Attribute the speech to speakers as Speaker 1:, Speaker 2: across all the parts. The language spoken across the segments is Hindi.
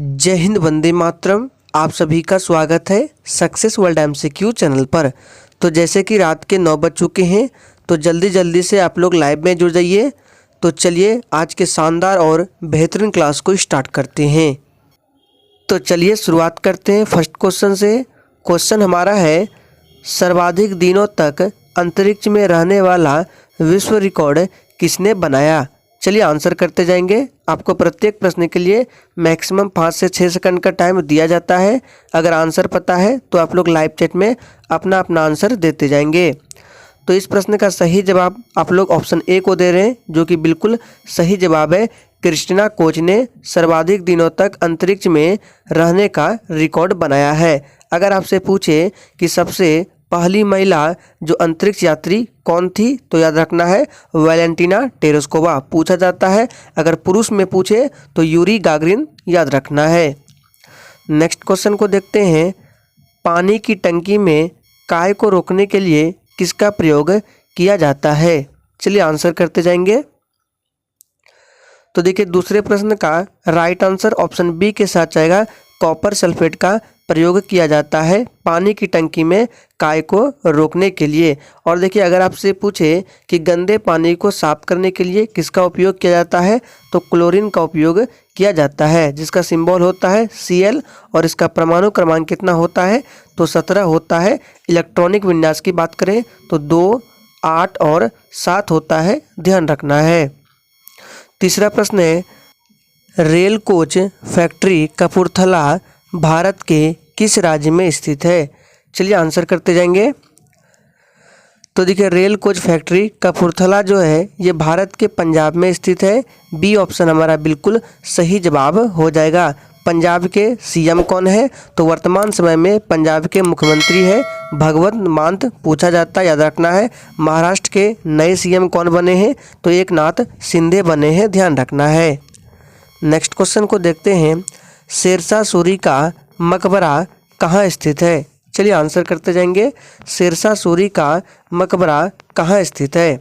Speaker 1: जय हिंद, वंदे मातरम। आप सभी का स्वागत है सक्सेस वर्ल्ड एमसीक्यू चैनल पर। तो जैसे कि रात के 9 बज चुके हैं, तो जल्दी से आप लोग लाइव में जुड़ जाइए। तो चलिए आज के शानदार और बेहतरीन क्लास को स्टार्ट करते हैं। तो चलिए शुरुआत करते हैं फर्स्ट क्वेश्चन से। क्वेश्चन हमारा है, सर्वाधिक दिनों तक अंतरिक्ष में रहने वाला विश्व रिकॉर्ड किसने बनाया। चलिए आंसर करते जाएंगे। आपको प्रत्येक प्रश्न के लिए मैक्सिमम 5 से 6 सेकंड का टाइम दिया जाता है। अगर आंसर पता है तो आप लोग लाइव चैट में अपना अपना आंसर देते जाएंगे। तो इस प्रश्न का सही जवाब आप लोग ऑप्शन ए को दे रहे हैं, जो कि बिल्कुल सही जवाब है। क्रिस्टीना कोच ने सर्वाधिक दिनों तक अंतरिक्ष में रहने का रिकॉर्ड बनाया है। अगर आपसे पूछे कि सबसे पहली महिला जो अंतरिक्ष यात्री कौन थी, तो याद रखना है वैलेंटिना टेरेस्कोवा पूछा जाता है। अगर पुरुष में पूछे तो यूरी गागरिन याद रखना है। नेक्स्ट क्वेश्चन को देखते हैं। पानी की टंकी में काय को रोकने के लिए किसका प्रयोग किया जाता है। चलिए आंसर करते जाएंगे। तो देखिए दूसरे प्रश्न का राइट आंसर ऑप्शन बी के साथ जाएगा। कॉपर सल्फेट का प्रयोग किया जाता है पानी की टंकी में काय को रोकने के लिए। और देखिए अगर आपसे पूछे कि गंदे पानी को साफ करने के लिए किसका उपयोग किया जाता है, तो क्लोरीन का उपयोग किया जाता है, जिसका सिंबल होता है Cl। और इसका परमाणु क्रमांक कितना होता है, तो 17 होता है। इलेक्ट्रॉनिक विन्यास की बात करें तो 2, 8 और 7 होता है, ध्यान रखना है। तीसरा प्रश्न है, rail coach factory Kapurthala Bharat के किस राज्य में स्थित है। चलिए आंसर करते जाएंगे। तो देखिए रेल कोच फैक्ट्री कपूरथला जो है ये भारत के पंजाब में स्थित है। बी ऑप्शन हमारा बिल्कुल सही जवाब हो जाएगा। पंजाब के सीएम कौन है, तो वर्तमान समय में पंजाब के मुख्यमंत्री है भगवंत मान पूछा जाता है, याद रखना है। महाराष्ट्र के नए सीएम कौन बने हैं, तो एकनाथ शिंदे बने हैं, ध्यान रखना है। नेक्स्ट क्वेश्चन को देखते हैं। शेरशाह सूरी का मकबरा कहाँ स्थित है। चलिए आंसर करते जाएंगे। शेरशाह सूरी का मकबरा कहाँ स्थित है,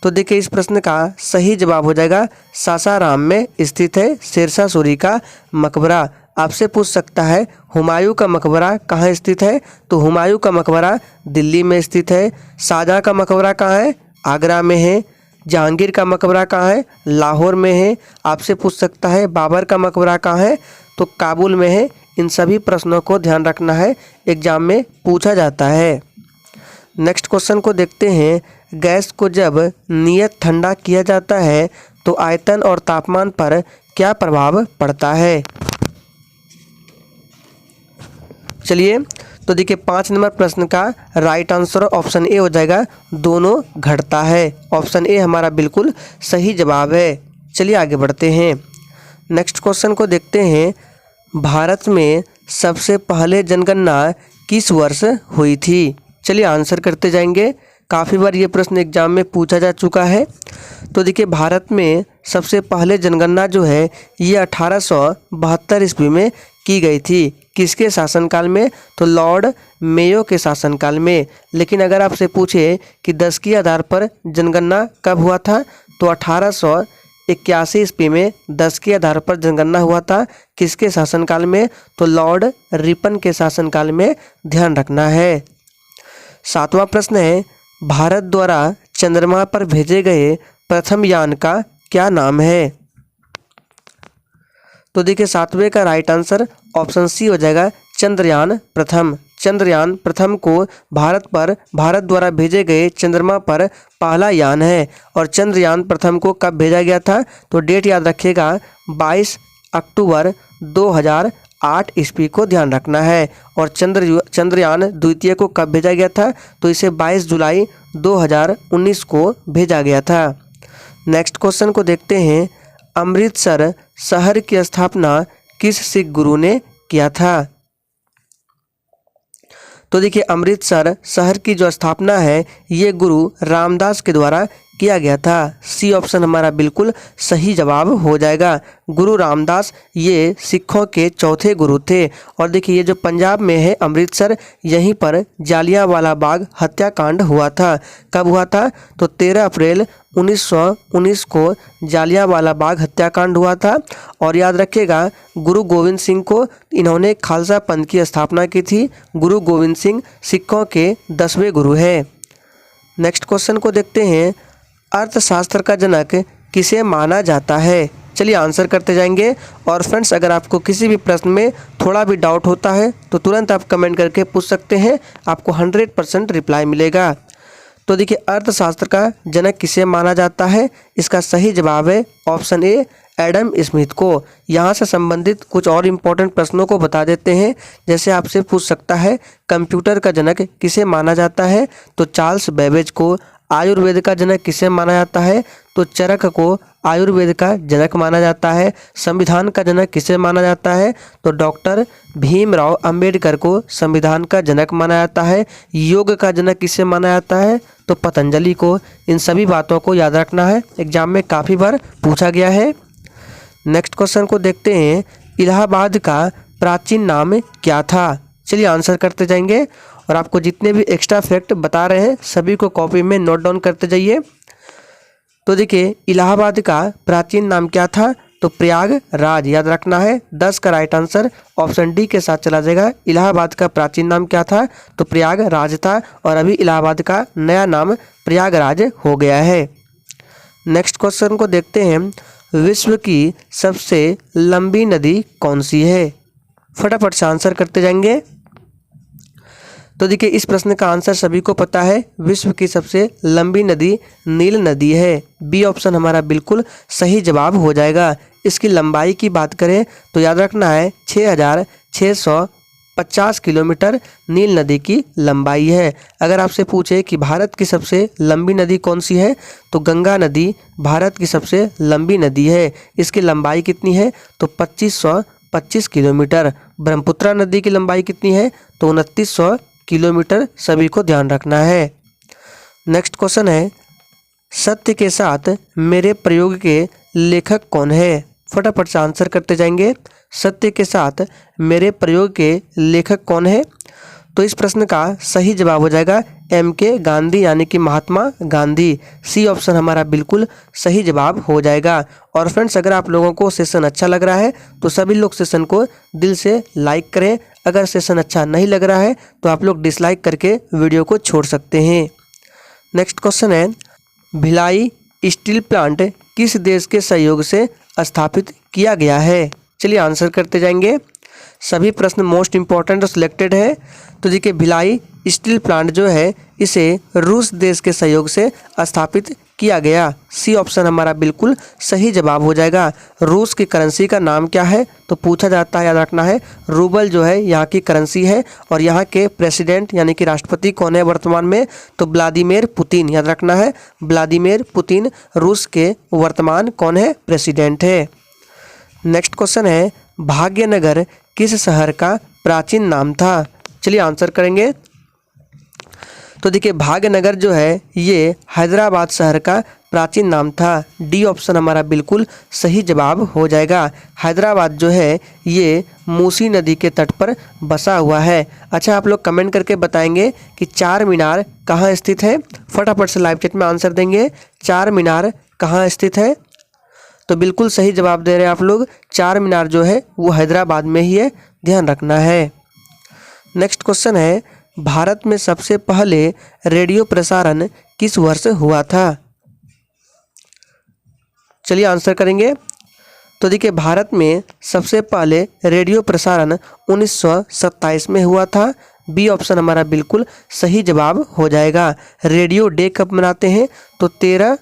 Speaker 1: तो देखिए इस प्रश्न का सही जवाब हो जाएगा सासाराम में स्थित है शेरशाह सूरी का मकबरा। आपसे पूछ सकता है हुमायूं का मकबरा कहाँ स्थित है, तो हुमायूं का मकबरा दिल्ली में स्थित है। शाहजहां का मकबरा कहाँ है, आगरा में है। जहांगीर का मकबरा कहाँ है, लाहौर में है। आपसे पूछ सकता है बाबर का मकबरा कहाँ है, तो काबुल में है। इन सभी प्रश्नों को ध्यान रखना है, एग्जाम में पूछा जाता है। नेक्स्ट क्वेश्चन को देखते हैं। गैस को जब नियत ठंडा किया जाता है तो आयतन और तापमान पर क्या प्रभाव पड़ता है। चलिए तो देखिए 5 नंबर प्रश्न का राइट आंसर ऑप्शन ए हो जाएगा, दोनों घटता है। ऑप्शन ए हमारा बिल्कुल सही जवाब है। चलिए आगे बढ़ते हैं। नेक्स्ट क्वेश्चन को देखते हैं। भारत में सबसे पहले जनगणना किस वर्ष हुई थी। चलिए आंसर करते जाएंगे। काफ़ी बार ये प्रश्न एग्जाम में पूछा जा चुका है। तो देखिए भारत में सबसे पहले जनगणना जो है ये 1872 ईस्वी में की गई थी। किसके शासनकाल में, तो लॉर्ड मेयो के शासनकाल में। लेकिन अगर आपसे पूछे कि 10 के आधार पर जनगणना कब हुआ था, तो 1881 ईस्वी में 10 के आधार पर जनगणना हुआ था। किसके शासनकाल में, तो लॉर्ड रिपन के शासनकाल में, ध्यान रखना है। 7वां प्रश्न है। भारत द्वारा चंद्रमा पर भेजे गए प्रथम यान का क्या नाम है। तो देखिए 7वें का राइट आंसर ऑप्शन सी हो जाएगा, चंद्रयान प्रथम। चंद्रयान प्रथम को भारत द्वारा भेजे गए चंद्रमा पर पहला यान है। और चंद्रयान प्रथम को कब भेजा गया था, तो डेट याद रखिएगा 22 अक्टूबर 2008 ईस्वी को, ध्यान रखना है। और चंद्रयान द्वितीय को कब भेजा गया था, तो इसे 22 जुलाई 2019 को भेजा गया था। नेक्स्ट क्वेश्चन को देखते हैं। अमृतसर शहर की स्थापना किस सिख गुरु ने किया था। तो देखिए अमृतसर शहर की जो स्थापना है ये गुरु रामदास के द्वारा किया गया था। सी ऑप्शन हमारा बिल्कुल सही जवाब हो जाएगा। गुरु रामदास ये सिखों के चौथे गुरु थे। और देखिए ये जो पंजाब में है अमृतसर, यहीं पर जालियांवाला बाग हत्याकांड हुआ था। कब हुआ था? तो 13 अप्रैल 1919 को जालियांवाला बाग हत्याकांड हुआ था। और याद रखिएगा गुरु गोविंद सिंह को इन्होंने खालसा पंथ की स्थापना की थी। गुरु गोविंद सिंह सिखों के 10वें गुरु हैं। नेक्स्ट क्वेश्चन को देखते हैं। अर्थशास्त्र का जनक किसे माना जाता है? चलिए आंसर करते जाएंगे। और फ्रेंड्स अगर आपको किसी भी प्रश्न में थोड़ा भी डाउट होता है तो तुरंत आप कमेंट करके पूछ सकते हैं, आपको 100% रिप्लाई मिलेगा। तो देखिए अर्थशास्त्र का जनक किसे माना जाता है? इसका सही जवाब है ऑप्शन ए एडम स्मिथ को। यहाँ से संबंधित कुछ और इम्पोर्टेंट प्रश्नों को बता देते हैं। जैसे आपसे पूछ सकता है कंप्यूटर का जनक किसे माना जाता है? तो चार्ल्स बेबेज को। आयुर्वेद का जनक किसे माना जाता है? तो चरक को आयुर्वेद का जनक माना जाता है। संविधान का जनक किसे माना जाता है? तो डॉक्टर भीमराव अंबेडकर को संविधान का जनक माना जाता है। योग का जनक किसे माना जाता है? तो पतंजलि को। इन सभी बातों को याद रखना है, एग्जाम में काफ़ी बार पूछा गया है। नेक्स्ट क्वेश्चन को देखते हैं। इलाहाबाद का प्राचीन नाम क्या था? चलिए आंसर करते जाएंगे। और आपको जितने भी एक्स्ट्रा फैक्ट बता रहे हैं सभी को कॉपी में नोट डाउन करते जाइए। तो देखिए इलाहाबाद का प्राचीन नाम क्या था? तो प्रयागराज। याद रखना है। 10 का राइट आंसर ऑप्शन डी के साथ चला जाएगा। इलाहाबाद का प्राचीन नाम क्या था? तो प्रयागराज था। और अभी इलाहाबाद का नया नाम प्रयागराज हो गया है। नेक्स्ट क्वेश्चन को देखते हैं। विश्व की सबसे लंबी नदी कौन सी है? फटाफट से आंसर करते जाएंगे। तो देखिए इस प्रश्न का आंसर सभी को पता है। विश्व की सबसे लंबी नदी नील नदी है। बी ऑप्शन हमारा बिल्कुल सही जवाब हो जाएगा। इसकी लंबाई की बात करें तो याद रखना है 6650 किलोमीटर नील नदी की लंबाई है। अगर आपसे पूछे कि भारत की सबसे लंबी नदी कौन सी है? तो गंगा नदी भारत की सबसे लंबी नदी है। इसकी लंबाई कितनी है? तो 2525 किलोमीटर। ब्रह्मपुत्र नदी की लंबाई कितनी है? तो 2900 किलोमीटर। सभी को ध्यान रखना है। नेक्स्ट क्वेश्चन है। सत्य के साथ मेरे प्रयोग के लेखक कौन है? फटाफट से आंसर करते जाएंगे। सत्य के साथ मेरे प्रयोग के लेखक कौन है? तो इस प्रश्न का सही जवाब हो जाएगा MK गांधी यानी कि महात्मा गांधी। सी ऑप्शन हमारा बिल्कुल सही जवाब हो जाएगा। और फ्रेंड्स अगर आप लोगों को सेशन अच्छा लग रहा है तो सभी लोग सेशन को दिल से लाइक करें। अगर सेशन अच्छा नहीं लग रहा है तो आप लोग डिसलाइक करके वीडियो को छोड़ सकते हैं। नेक्स्ट क्वेश्चन है। भिलाई स्टील प्लांट किस देश के सहयोग से स्थापित किया गया है? चलिए आंसर करते जाएंगे। सभी प्रश्न मोस्ट इम्पॉर्टेंट और सिलेक्टेड है। तो देखिए भिलाई स्टील प्लांट जो है इसे रूस देश के सहयोग से स्थापित किया गया। सी ऑप्शन हमारा बिल्कुल सही जवाब हो जाएगा। रूस की करेंसी का नाम क्या है? तो पूछा जाता है, याद रखना है रूबल जो है यहाँ की करेंसी है। और यहाँ के प्रेसिडेंट यानी कि राष्ट्रपति कौन है वर्तमान में? तो व्लादिमीर पुतिन। याद रखना है व्लादिमीर पुतिन रूस के वर्तमान कौन है? प्रेसिडेंट है। नेक्स्ट क्वेश्चन है। भाग्यनगर किस शहर का प्राचीन नाम था? चलिए आंसर करेंगे। तो देखिए भाग्यनगर जो है ये हैदराबाद शहर का प्राचीन नाम था। डी ऑप्शन हमारा बिल्कुल सही जवाब हो जाएगा। हैदराबाद जो है ये मूसी नदी के तट पर बसा हुआ है। अच्छा आप लोग कमेंट करके बताएंगे कि चार मीनार कहाँ स्थित है? फटाफट से लाइव चैट में आंसर देंगे। चार मीनार कहाँ स्थित है? तो बिल्कुल सही जवाब दे रहे हैं आप लोग। चार मीनार जो है वो हैदराबाद में ही है, ध्यान रखना है। नेक्स्ट क्वेश्चन है। भारत में सबसे पहले रेडियो प्रसारण किस वर्ष हुआ था? चलिए आंसर करेंगे। तो देखिए भारत में सबसे पहले रेडियो प्रसारण 1927 में हुआ था। बी ऑप्शन हमारा बिल्कुल सही जवाब हो जाएगा। रेडियो डे कब मनाते हैं? तो 13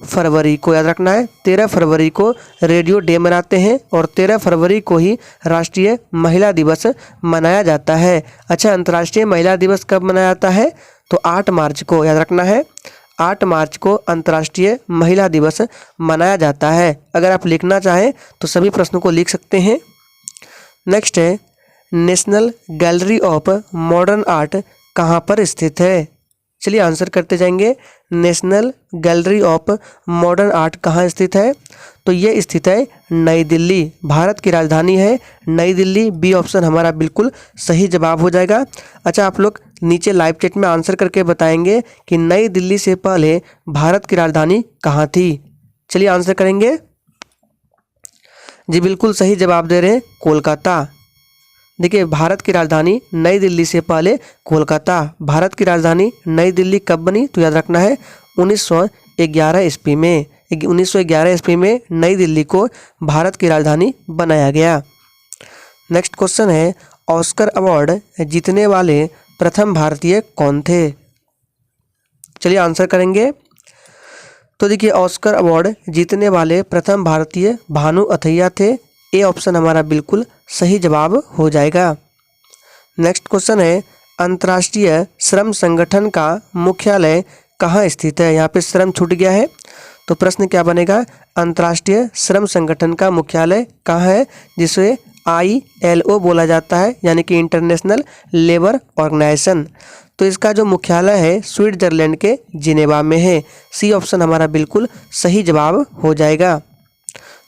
Speaker 1: फरवरी को। याद रखना है 13 फरवरी को रेडियो डे मनाते हैं। और 13 फरवरी को ही राष्ट्रीय महिला दिवस मनाया जाता है। अच्छा अंतर्राष्ट्रीय महिला दिवस कब मनाया जाता है? तो 8 मार्च को। याद रखना है 8 मार्च को अंतर्राष्ट्रीय महिला दिवस मनाया जाता है। अगर आप लिखना चाहें तो सभी प्रश्नों को लिख सकते हैं। नेक्स्ट है। National gallery of modern art कहाँ पर स्थित है? चलिए आंसर करते जाएंगे। National gallery of modern art कहाँ स्थित है? तो ये स्थित है नई दिल्ली। भारत की राजधानी है नई दिल्ली। बी ऑप्शन हमारा बिल्कुल सही जवाब हो जाएगा। अच्छा, आप लोग नीचे लाइव चैट में आंसर करके बताएंगे कि नई दिल्ली से पहले भारत की राजधानी कहाँ थी। चलिए आंसर करेंगे। जी बिल्कुल सही जवाब दे रहे हैं, कोलकाता। देखिए, भारत की राजधानी नई दिल्ली से पहले कोलकाता। भारत की राजधानी नई दिल्ली कब बनी? तो याद रखना है 1911 ईस्वी में। 1911 ईस्वी में नई दिल्ली को भारत की राजधानी बनाया गया। नेक्स्ट क्वेश्चन है, ऑस्कर अवार्ड जीतने वाले प्रथम भारतीय कौन थे? चलिए आंसर करेंगे। तो देखिए, ऑस्कर अवार्ड जीतने वाले प्रथम भारतीय भानु अथैया थे। ए ऑप्शन हमारा बिल्कुल सही जवाब हो जाएगा। नेक्स्ट क्वेश्चन है, अंतर्राष्ट्रीय श्रम संगठन का मुख्यालय कहाँ स्थित है? यहाँ पे श्रम छूट गया है, तो प्रश्न क्या बनेगा? अंतर्राष्ट्रीय श्रम संगठन का मुख्यालय कहाँ है, जिसे ILO बोला जाता है, यानी कि इंटरनेशनल लेबर ऑर्गेनाइजेशन। तो इसका जो मुख्यालय है स्विट्जरलैंड के जिनेवा में है। सी ऑप्शन हमारा बिल्कुल सही जवाब हो जाएगा।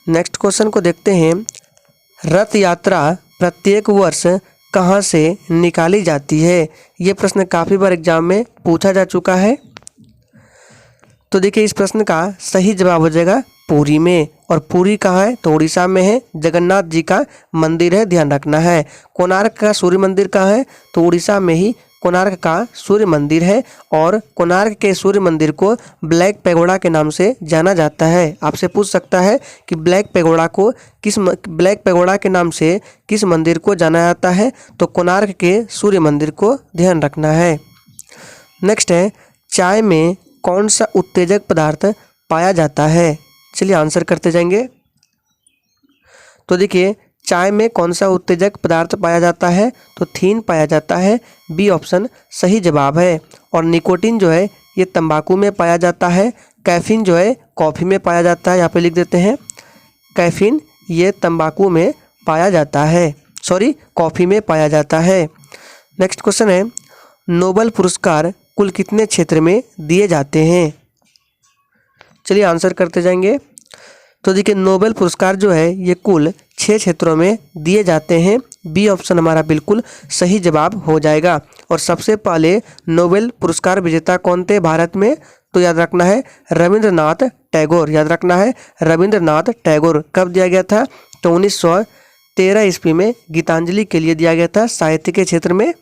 Speaker 1: नेक्स्ट क्वेश्चन को देखते हैं, रथ यात्रा प्रत्येक वर्ष कहाँ से निकाली जाती है? ये प्रश्न काफ़ी बार एग्जाम में पूछा जा चुका है। तो देखिए, इस प्रश्न का सही जवाब हो जाएगा पुरी में। और पुरी कहाँ है? तो उड़ीसा में है। जगन्नाथ जी का मंदिर है, ध्यान रखना है। कोणार्क का सूर्य मंदिर कहाँ है? तो उड़ीसा में ही कोणार्क का सूर्य मंदिर है। और कोणार्क के सूर्य मंदिर को ब्लैक पैगोडा के नाम से जाना जाता है। आपसे पूछ सकता है कि ब्लैक पैगोडा के नाम से किस मंदिर को जाना जाता है? तो कोणार्क के सूर्य मंदिर को ध्यान रखना है। नेक्स्ट है, चाय में कौन सा उत्तेजक पदार्थ पाया जाता है? चलिए आंसर करते जाएंगे। तो देखिए, चाय में कौन सा उत्तेजक पदार्थ पाया जाता है? तो थीन पाया जाता है। बी ऑप्शन सही जवाब है। और निकोटीन जो है ये तंबाकू में पाया जाता है। कैफीन जो है कॉफ़ी में पाया जाता है। यहाँ पे लिख देते हैं, कैफीन ये तंबाकू में पाया जाता है, कॉफ़ी में पाया जाता है। नेक्स्ट क्वेश्चन है, नोबेल पुरस्कार कुल कितने क्षेत्र में दिए जाते हैं? चलिए आंसर करते जाएंगे। तो देखिए, नोबेल पुरस्कार जो है ये कुल 6 क्षेत्रों में दिए जाते हैं। बी ऑप्शन हमारा बिल्कुल सही जवाब हो जाएगा। और सबसे पहले नोबेल पुरस्कार विजेता कौन थे भारत में? तो याद रखना है रविंद्रनाथ टैगोर। याद रखना है रविंद्रनाथ टैगोर। कब दिया गया था? तो 1913 ईस्वी में गीतांजलि के लिए दिया गया था, साहित्य के क्षेत्र में।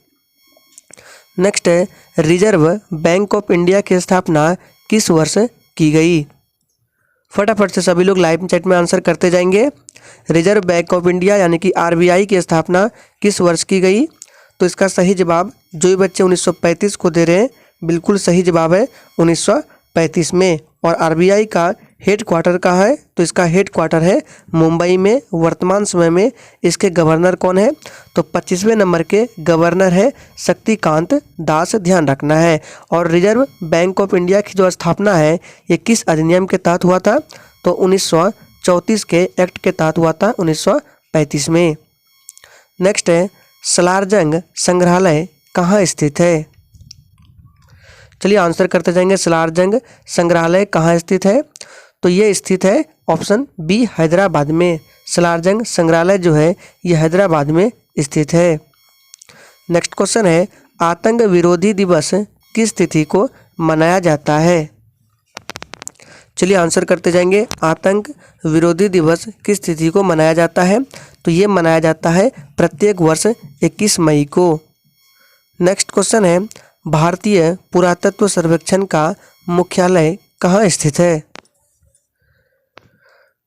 Speaker 1: नेक्स्ट है, रिजर्व बैंक ऑफ इंडिया की स्थापना किस वर्ष की गई? फटाफट से सभी लोग लाइव चैट में आंसर करते जाएंगे। रिजर्व बैंक ऑफ इंडिया यानी कि RBI की स्थापना किस वर्ष की गई? तो इसका सही जवाब जो भी बच्चे 1935 को दे रहे हैं बिल्कुल सही जवाब है 1935 में। और RBI का हेड क्वार्टर कहाँ है? तो इसका हेड क्वार्टर है मुंबई में। वर्तमान समय में इसके गवर्नर कौन है? तो 25वें नंबर के गवर्नर है शक्तिकांत दास, ध्यान रखना है। और रिजर्व बैंक ऑफ इंडिया की जो स्थापना है ये किस अधिनियम के तहत हुआ था? तो 1934 के एक्ट के तहत हुआ था 1935 में। नेक्स्ट है, सलारजंग संग्रहालय कहाँ स्थित है? चलिए आंसर करते जाएंगे। सलारजंग संग्रहालय कहाँ स्थित है? तो ये स्थित है ऑप्शन बी हैदराबाद में। सलारजंग संग्रहालय जो है ये हैदराबाद में स्थित है। नेक्स्ट क्वेश्चन है, आतंक विरोधी दिवस किस तिथि को मनाया जाता है? चलिए आंसर करते जाएंगे। आतंक विरोधी दिवस किस तिथि को मनाया जाता है? तो ये मनाया जाता है प्रत्येक वर्ष 21 मई को। नेक्स्ट क्वेश्चन है, भारतीय पुरातत्व सर्वेक्षण का मुख्यालय कहाँ स्थित है?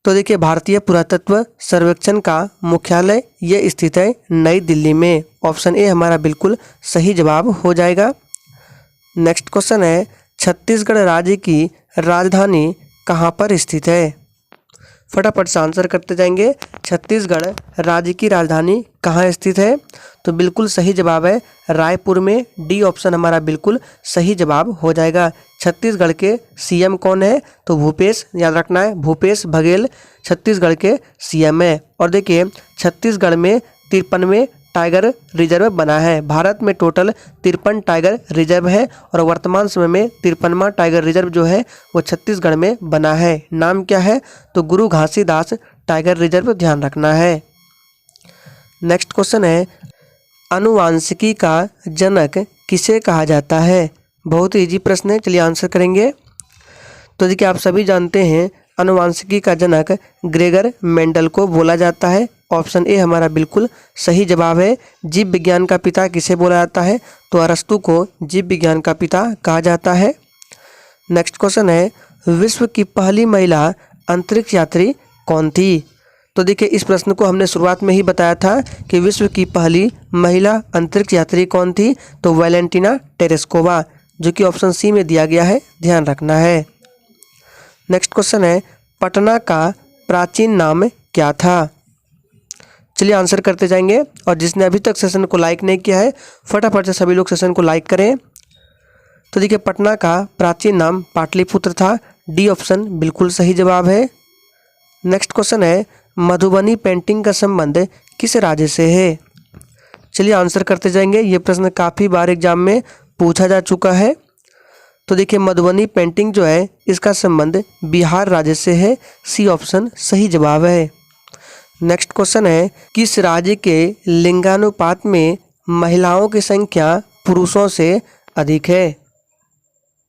Speaker 1: तो देखिए, भारतीय पुरातत्व सर्वेक्षण का मुख्यालय ये स्थित है नई दिल्ली में। ऑप्शन ए हमारा बिल्कुल सही जवाब हो जाएगा। नेक्स्ट क्वेश्चन है, छत्तीसगढ़ राज्य की राजधानी कहाँ पर स्थित है? फटाफट से आंसर करते जाएंगे। छत्तीसगढ़ राज्य की राजधानी कहाँ स्थित है? तो बिल्कुल सही जवाब है रायपुर में। डी ऑप्शन हमारा बिल्कुल सही जवाब हो जाएगा। छत्तीसगढ़ के CM कौन है? तो भूपेश, याद रखना है भूपेश बघेल छत्तीसगढ़ के CM है। और देखिए, छत्तीसगढ़ में 53वें टाइगर रिजर्व बना है। भारत में टोटल 53 टाइगर रिजर्व है और वर्तमान समय में 53वां टाइगर रिजर्व जो है वो छत्तीसगढ़ में बना है। नाम क्या है? तो गुरु घासीदास टाइगर रिजर्व ध्यान रखना है। नेक्स्ट क्वेश्चन है, आनुवांशिकी का जनक किसे कहा जाता है? बहुत ही इजी प्रश्न है, चलिए आंसर करेंगे। तो देखिए आप सभी जानते हैं आनुवांशिकी का जनक ग्रेगर मेंडल को बोला जाता है। ऑप्शन ए हमारा बिल्कुल सही जवाब है। जीव विज्ञान का पिता किसे बोला जाता है? तो अरस्तु को जीव विज्ञान का पिता कहा जाता है। नेक्स्ट क्वेश्चन है, विश्व की पहली महिला अंतरिक्ष यात्री कौन थी? तो देखिए इस प्रश्न को हमने शुरुआत में ही बताया था कि विश्व की पहली महिला अंतरिक्ष यात्री कौन थी? तो वैलेंटिना टेरेस्कोवा, जो कि ऑप्शन सी में दिया गया है, ध्यान रखना है। नेक्स्ट क्वेश्चन है, पटना का प्राचीन नाम क्या था? चलिए आंसर करते जाएंगे और जिसने अभी तक सेशन को लाइक नहीं किया है फटाफट से सभी लोग सेशन को लाइक करें। तो देखिए पटना का प्राचीन नाम पाटलिपुत्र था। डी ऑप्शन बिल्कुल सही जवाब है। नेक्स्ट क्वेश्चन है, मधुबनी पेंटिंग का संबंध किस राज्य से है? चलिए आंसर करते जाएंगे। ये प्रश्न काफ़ी बार एग्जाम में पूछा जा चुका है। तो देखिए मधुबनी पेंटिंग जो है इसका संबंध बिहार राज्य से है। सी ऑप्शन सही जवाब है। नेक्स्ट क्वेश्चन है, किस राज्य के लिंगानुपात में महिलाओं की संख्या पुरुषों से अधिक है?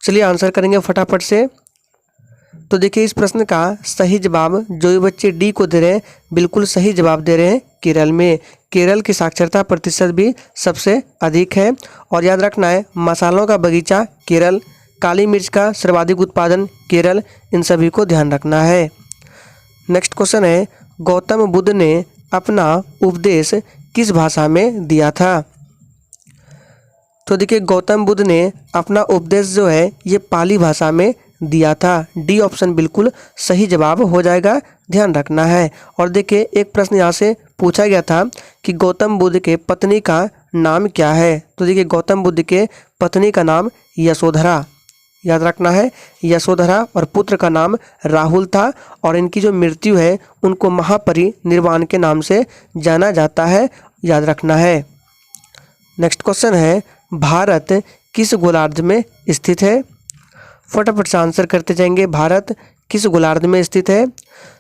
Speaker 1: चलिए आंसर करेंगे फटाफट से। तो देखिए इस प्रश्न का सही जवाब जो ये बच्चे डी को दे रहे हैं बिल्कुल सही जवाब दे रहे हैं, केरल में। केरल की साक्षरता प्रतिशत भी सबसे अधिक है। और याद रखना है मसालों का बगीचा केरल, काली मिर्च का सर्वाधिक उत्पादन केरल, इन सभी को ध्यान रखना है। नेक्स्ट क्वेश्चन है, गौतम बुद्ध ने अपना उपदेश किस भाषा में दिया था? तो देखिए गौतम बुद्ध ने अपना उपदेश जो है ये पाली भाषा में दिया था। डी ऑप्शन बिल्कुल सही जवाब हो जाएगा, ध्यान रखना है। और देखिए एक प्रश्न यहाँ से पूछा गया था कि गौतम बुद्ध के पत्नी का नाम क्या है? तो देखिए गौतम बुद्ध के पत्नी का नाम यशोधरा, याद रखना है, यशोधरा, और पुत्र का नाम राहुल था। और इनकी जो मृत्यु है उनको महापरिनिर्वाण के नाम से जाना जाता है, याद रखना है। नेक्स्ट क्वेश्चन है, भारत किस गोलार्ध में स्थित है? फटाफट से आंसर करते जाएंगे। भारत किस गोलार्ध में स्थित है?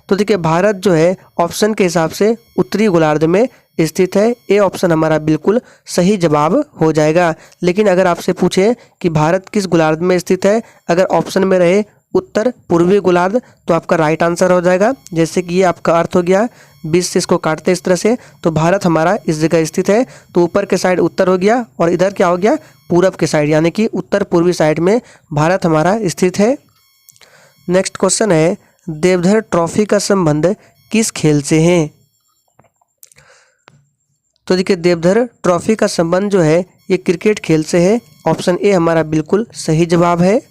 Speaker 1: तो देखिए भारत जो है ऑप्शन के हिसाब से उत्तरी गोलार्ध में स्थित है। ए ऑप्शन हमारा बिल्कुल सही जवाब हो जाएगा। लेकिन अगर आपसे पूछे कि भारत किस गोलार्ध में स्थित है, अगर ऑप्शन में रहे उत्तर पूर्वी गोलार्ध तो आपका राइट आंसर हो जाएगा। जैसे कि ये आपका अर्थ हो गया, 20 से इसको काटते इस तरह से, तो भारत हमारा इस जगह स्थित है। तो ऊपर के साइड उत्तर हो गया और इधर क्या हो गया, पूरब के साइड, यानी कि उत्तर पूर्वी साइड में भारत हमारा स्थित है। नेक्स्ट क्वेश्चन है, देवधर ट्रॉफी का संबंध किस खेल से है? तो देखिए देवधर ट्रॉफी का संबंध जो है ये क्रिकेट खेल से है। ऑप्शन ए हमारा बिल्कुल सही जवाब है।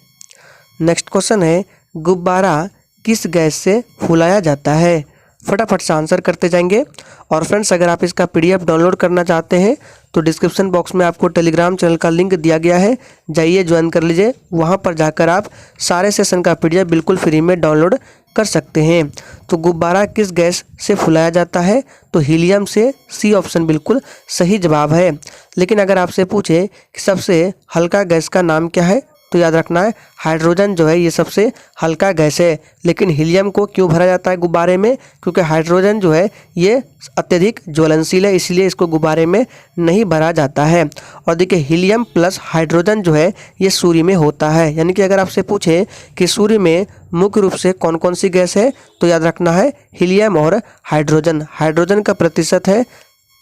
Speaker 1: नेक्स्ट क्वेश्चन है, गुब्बारा किस गैस से फुलाया जाता है? फटाफट से आंसर करते जाएंगे। और फ्रेंड्स अगर आप इसका पीडीएफ डाउनलोड करना चाहते हैं तो डिस्क्रिप्शन बॉक्स में आपको टेलीग्राम चैनल का लिंक दिया गया है, जाइए ज्वाइन कर लीजिए। वहां पर जाकर आप सारे सेशन का पीडीएफ बिल्कुल फ्री में डाउनलोड कर सकते हैं। तो गुब्बारा किस गैस से फुलाया जाता है? तो हीलियम से। सी ऑप्शन बिल्कुल सही जवाब है। लेकिन अगर आपसे पूछे कि सबसे हल्का गैस का नाम क्या है, तो याद रखना है हाइड्रोजन जो है ये सबसे हल्का गैस है। लेकिन हीलियम को क्यों भरा जाता है गुब्बारे में? क्योंकि हाइड्रोजन जो है ये अत्यधिक ज्वलनशील है, इसलिए इसको गुब्बारे में नहीं भरा जाता है। और देखिए हीलियम प्लस हाइड्रोजन जो है ये सूर्य में होता है। यानी कि अगर आपसे पूछे कि सूर्य में मुख्य रूप से कौन कौन सी गैस है, तो याद रखना है हीलियम और हाइड्रोजन। हाइड्रोजन का प्रतिशत है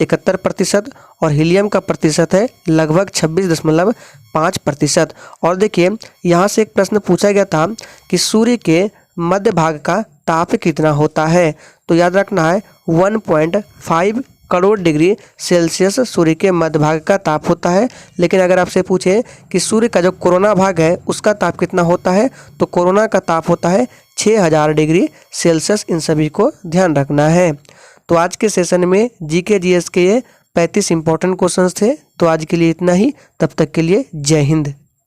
Speaker 1: 71% और हीलियम का प्रतिशत है लगभग 26.5%। और देखिए यहाँ से एक प्रश्न पूछा गया था कि सूर्य के मध्य भाग का ताप कितना होता है? तो याद रखना है 1.5 करोड़ डिग्री सेल्सियस सूर्य के मध्य भाग का ताप होता है। लेकिन अगर आपसे पूछे कि सूर्य का जो कोरोना भाग है उसका ताप कितना होता है, तो कोरोना का ताप होता है 6000 डिग्री सेल्सियस। इन सभी को ध्यान रखना है। तो आज के सेशन में जीके जीएस के ये 35 इंपॉर्टेंट क्वेश्चंस थे। तो आज के लिए इतना ही, तब तक के लिए जय हिंद।